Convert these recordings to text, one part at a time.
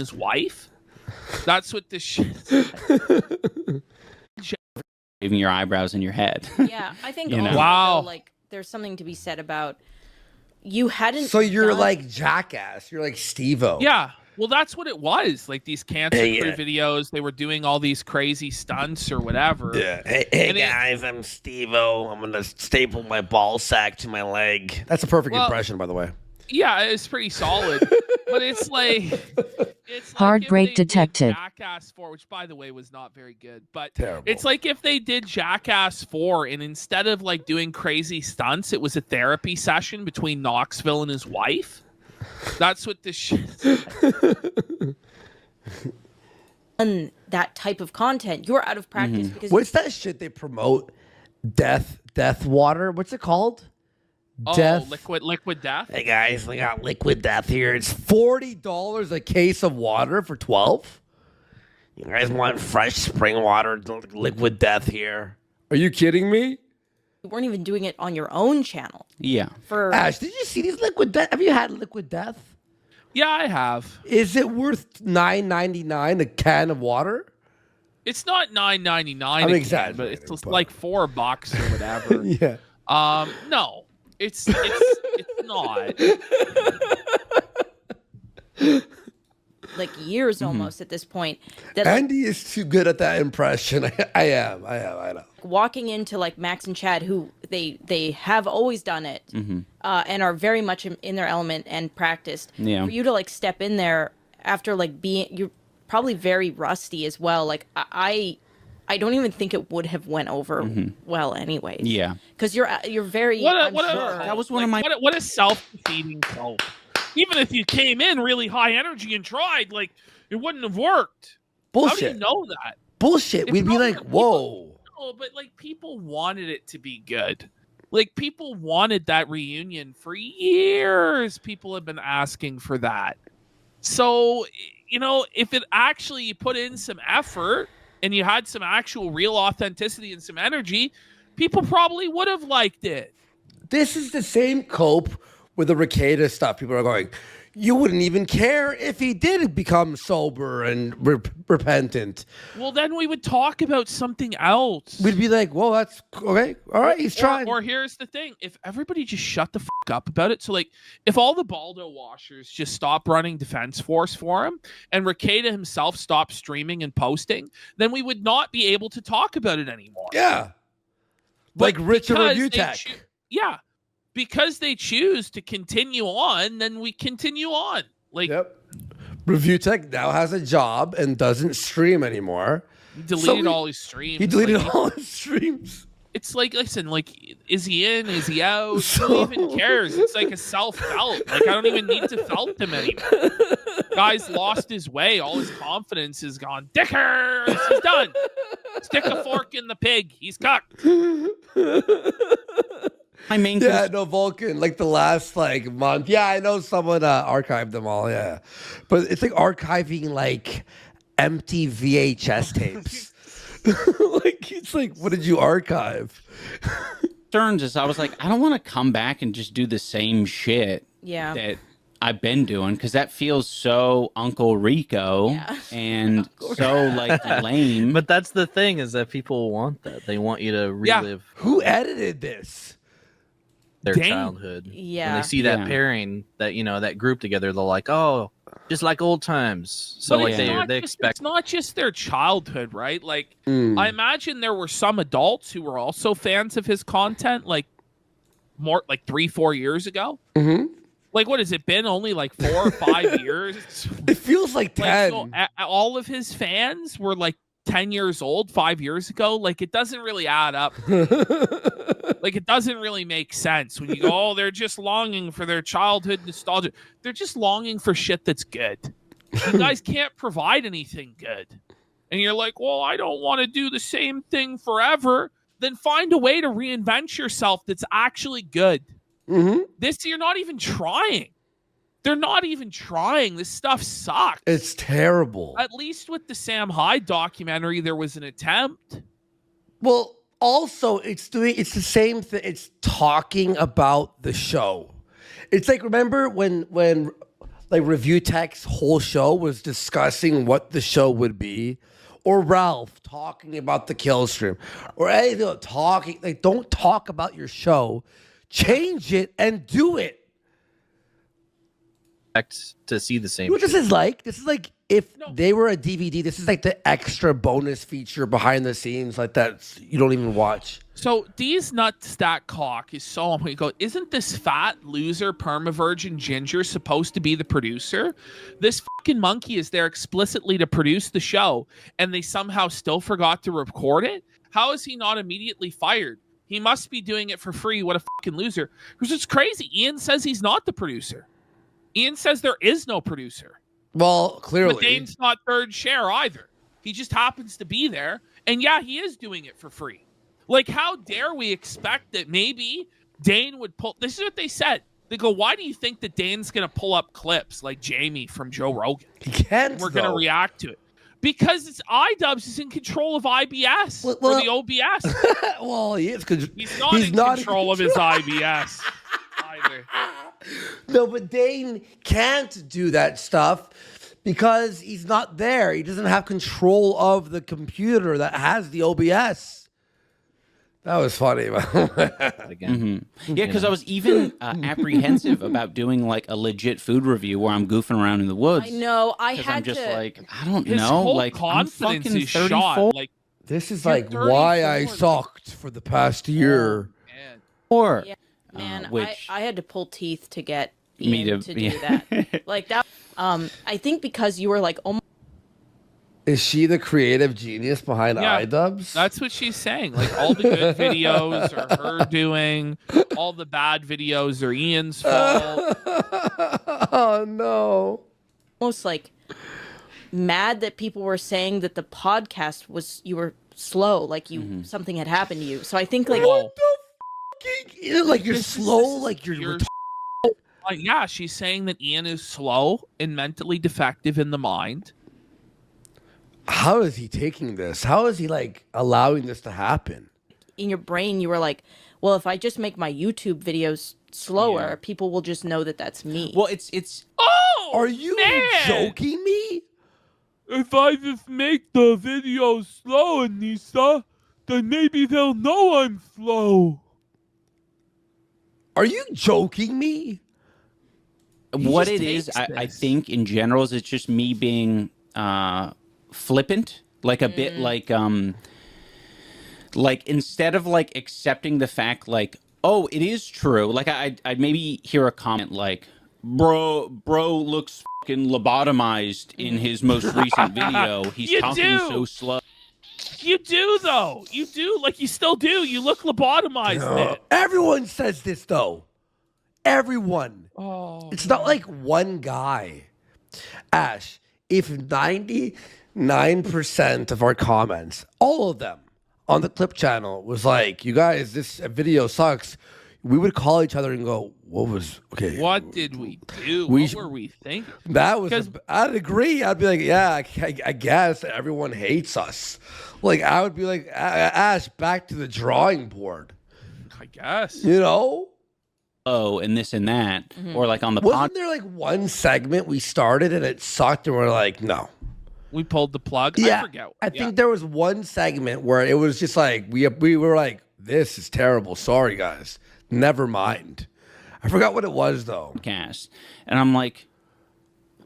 his wife. That's what this shit. Even your eyebrows in your head. Yeah, I think. Also, Wow. though, like, there's something to be said about you hadn't. So you're like Jackass. You're like Steve-O. Yeah. Well, that's what it was. Like these cancer crew videos, they were doing all these crazy stunts or whatever. Yeah. Hey guys, I'm Steve-O. I'm going to staple my ball sack to my leg. That's a perfect impression, by the way. Yeah, it's pretty solid. But it's like Heartbreak detected. Jackass 4, which by the way was not very good. But terrible. It's like if they did Jackass 4 and instead of like doing crazy stunts, it was a therapy session between Knoxville and his wife. That's what this shit is. And that type of content, you're out of practice because What's that shit they promote? Death water? What's it called? Death. Liquid death. Hey guys, we got liquid death here. It's $40 a case of water for 12? You guys want fresh spring water, liquid death here. Are you kidding me? you weren't even doing it on your own channel. Yeah. For Ash, did you see these liquid death? Have you had liquid death? Yeah, I have. Is it worth $9.99 a can of water? It's not $9.99. I'm exaggerating, but it's just like $4 or whatever. Yeah. No, it's not. like years almost at this point. That Andy is too good at that impression. I know. walking into like Max and Chad, who they have always done it and are very much in their element and practiced. Yeah. For you to like step in there after like you're probably very rusty as well. Like I don't even think it would have went over well anyways. Yeah. Because you're very. That was one of my. What a self-defeating hope. Even if you came in really high energy and tried, like it wouldn't have worked. Bullshit. How do you know that? Bullshit. We'd be like, whoa. No, but like people wanted it to be good. Like people wanted that reunion for years. People have been asking for that. So, if it actually you put in some effort and you had some actual real authenticity and some energy, people probably would have liked it. This is the same cope with the Reviewtechusa stuff. People are going, you wouldn't even care if he did become sober and repentant. Well, then we would talk about something else. We'd be like, well, that's okay. All right, he's trying. Or here's the thing. If everybody just shut the fuck up about it. So, like, if all the Baldo washers just stop running Defense Force for him and Reviewtechusa himself stopped streaming and posting, then we would not be able to talk about it anymore. Yeah. But like Richard Reviewtech. Yeah. Because they choose to continue on, then we continue on. Like, yep. Reviewtech now has a job and doesn't stream anymore. He deleted all his streams. He deleted all his streams. It's like, listen, like, is he in? Is he out? Who even cares? It's like a self-felt. Like, I don't even need to felt him anymore. Guy's lost his way. All his confidence is gone. Dickers! He's done. Stick a fork in the pig. He's cooked. My main no, Vulcan, like the last like month. Yeah, I know someone archived them all. Yeah, but it's like archiving like empty VHS tapes. Like it's like, what did you archive? Stearns is I was like, I don't want to come back and just do the same shit that I've been doing because that feels so Uncle Rico and so like lame. But that's the thing is that people want that. They want you to relive. Who edited this? Their childhood. Yeah. When they see that pairing, that that group together, they're like, oh, just like old times. So but like they expect. It's not just their childhood, right? Like I imagine there were some adults who were also fans of his content, like more like 3-4 years ago. Like what has it been? Only like 4 or 5 years. It feels like 10. So all of his fans were like 10 years old 5 years ago. Like it doesn't really add up. Like it doesn't really make sense when you go, oh, they're just longing for their childhood nostalgia. They're just longing for shit that's good. You guys can't provide anything good. And you're like, well, I don't want to do the same thing forever. Then find a way to reinvent yourself that's actually good. This, you're not even trying. They're not even trying. This stuff sucks. It's terrible. At least with the Sam Hyde documentary, there was an attempt. Well, also, it's the same thing. It's talking about the show. It's like, remember when like Review Tech's whole show was discussing what the show would be, or Ralph talking about the kill stream, or anything talking, like don't talk about your show, change it and do it. To see the same. You know what this is like? This is like if they were a DVD. This is like the extra bonus feature behind the scenes, like that you don't even watch. So D's nut stat cock is so on. We go. Isn't this fat loser perma-virgin Ginger supposed to be the producer? This fucking monkey is there explicitly to produce the show, and they somehow still forgot to record it. How is he not immediately fired? He must be doing it for free. What a fucking loser! Because it's crazy. Ian says he's not the producer. Ian says there is no producer. Well, clearly. But Dane's not third share either. He just happens to be there. And yeah, he is doing it for free. Like, how dare we expect that maybe Dane would pull... This is what they said. They go, why do you think that Dane's going to pull up clips like Jamie from Joe Rogan? He can't, We're going to react to it. Because it's Idubbz is in control of IBS or the OBS. Well, he is. He's not in control of his IBS either. No, but Dane can't do that stuff because he's not there. He doesn't have control of the computer that has the OBS. That was funny. Again. Yeah, because I was even apprehensive about doing like a legit food review where I'm goofing around in the woods. I know. I had I'm just to. like, I don't His know. whole Like, I'm confidence fucking is 34. shot. Like, This is You're like why I 34. sucked for the past year. man. Or Yeah, man, which I had to pull teeth to get Me Ian to- to do yeah. that. Like that. I think because you were like, oh. Is she the creative genius behind Yeah, Idubbz? That's what she's saying. Like, all the good videos are her doing. All the bad videos are Ian's fault. Oh no. Almost like mad that people were saying that the podcast was you were slow, like you something had happened to you. So I think like Whoa. Like you're This is- slow, this is- like you're yeah, she's saying that Ian is slow and mentally defective in the mind. How is he taking this? How is he like allowing this to happen? in your brain you were like, well, if I just make my YouTube videos slower, people will just know that that's me. well, it's Oh, Are you man! joking me? If I just make the video slow, Anisa, then maybe they'll know I'm slow. Are you joking me? what just it is. takes I this. think in general is it's just me being flippant, like a bit like instead of like accepting the fact like, oh, it is true. Like I'd maybe hear a comment like, bro looks fucking lobotomized in his most recent video. He's You talking do. so slow. You do, though. You do. Like, you still do. You look lobotomized, man. Everyone says this though. Everyone. Oh, It's not like one guy. Ash, if 99% of our comments, all of them on the clip channel was like, you guys, this video sucks, we would call each other and go, what did we do? We What sh- were we thinking? That was, 'Cause- I'd agree. I'd be like, yeah, I guess everyone hates us. Like, I would be like, Ash, back to the drawing board. I guess. You know? Oh, and this and that, or like on the Wasn't there like one segment we started and it sucked and we're like, no. We pulled the plug. Yeah, I forget. I think there was one segment where it was just like we were like, this is terrible. Sorry, guys. Never mind. I forgot what it was though. podcast, and I'm like,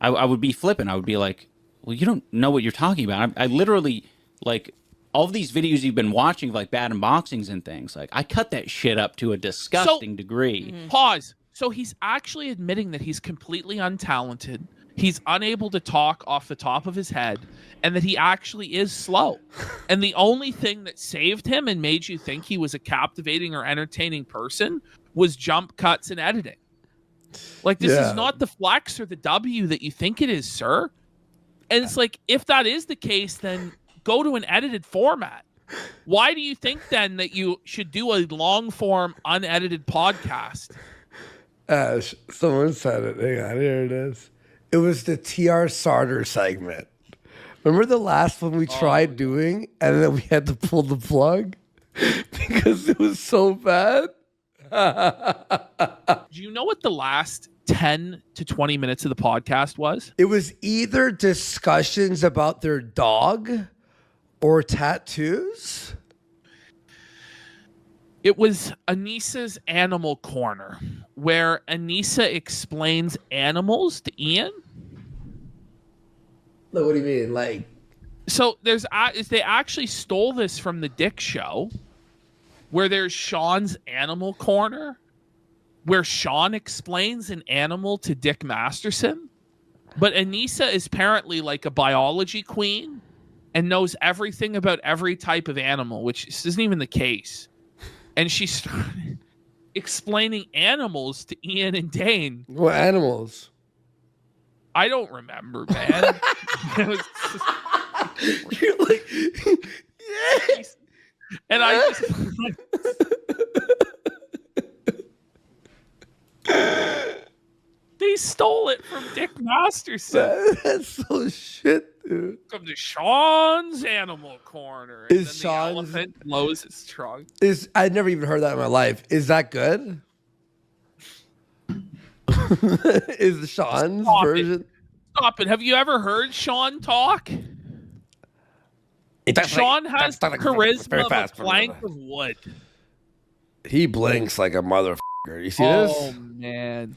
I would be flipping. I would be like, well, you don't know what you're talking about. I literally like all of these videos you've been watching, like bad unboxings and things. Like I cut that shit up to a disgusting degree. Pause. So he's actually admitting that he's completely untalented. He's unable to talk off the top of his head, and that he actually is slow. And the only thing that saved him and made you think he was a captivating or entertaining person was jump cuts and editing. Like, this Yeah. is not the flex or the W that you think it is, sir. And it's like, if that is the case, then go to an edited format. Why do you think then that you should do a long form unedited podcast? Ash, someone said it. Hang on, here it is. It was the TR Sarter segment. Remember the last one we tried doing and then we had to pull the plug because it was so bad? Do you know what the last 10 to 20 minutes of the podcast was? It was either discussions about their dog or tattoos. It was Anisa's Animal Corner, where Anisa explains animals to Ian. Like, what do you mean? Like, so they actually stole this from the Dick Show, where there's Sean's Animal Corner, where Sean explains an animal to Dick Masterson. But Anisa is apparently like a biology queen and knows everything about every type of animal, which isn't even the case. And she started explaining animals to Ian and Dane. What animals? I don't remember, man. It was just, you're like, yes. And I just they stole it from Dick Masterson. That's so shit, dude. Come to Sean's Animal Corner. And Is then Sean's the elephant blows its trunk. I'd never even heard that in my life. Is that good? Is Sean's version? Stop it. Have you ever heard Sean talk? Sean has the charisma of a plank of wood. He blinks like a motherfucker. You see Oh, this? man.